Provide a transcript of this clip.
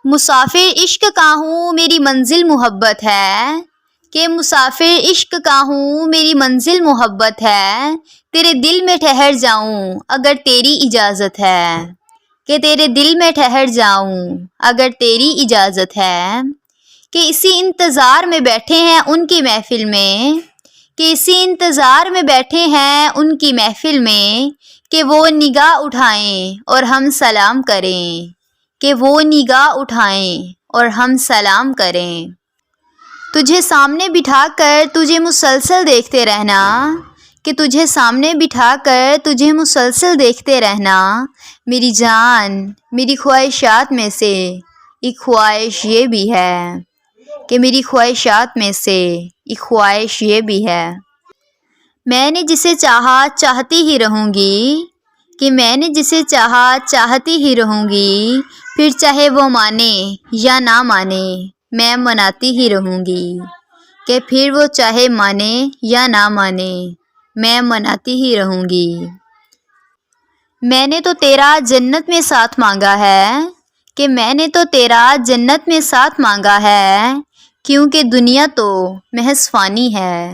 مسافر عشق کا ہوں میری منزل محبت ہے، کہ مسافر عشق کا ہوں میری منزل محبت ہے، تیرے دل میں ٹھہر جاؤں اگر تیری اجازت ہے، کہ تیرے دل میں ٹھہر جاؤں اگر تیری اجازت ہے، کہ اسی انتظار میں بیٹھے ہیں ان کی محفل میں، کہ اسی انتظار میں بیٹھے ہیں ان کی محفل میں، کہ وہ نگاہ اٹھائیں اور ہم سلام کریں، کہ وہ نگاہ اٹھائیں اور ہم سلام کریں۔ تجھے سامنے بٹھا کر تجھے مسلسل دیکھتے رہنا، کہ تجھے سامنے بٹھا کر تجھے مسلسل دیکھتے رہنا، میری جان میری خواہشات میں سے ایک خواہش یہ بھی ہے، کہ میری خواہشات میں سے ایک خواہش یہ بھی ہے۔ میں نے جسے چاہا چاہتی ہی رہوں گی، کہ میں نے جسے چاہا چاہتی ہی رہوں گی، پھر چاہے وہ مانے یا نہ مانے میں مناتی ہی رہوں گی، کہ پھر وہ چاہے مانے یا نہ مانے میں مناتی ہی رہوں گی۔ میں نے تو تیرا جنت میں ساتھ مانگا ہے، کہ میں نے تو تیرا جنت میں ساتھ مانگا ہے، کیونکہ دنیا تو محض فانی ہے۔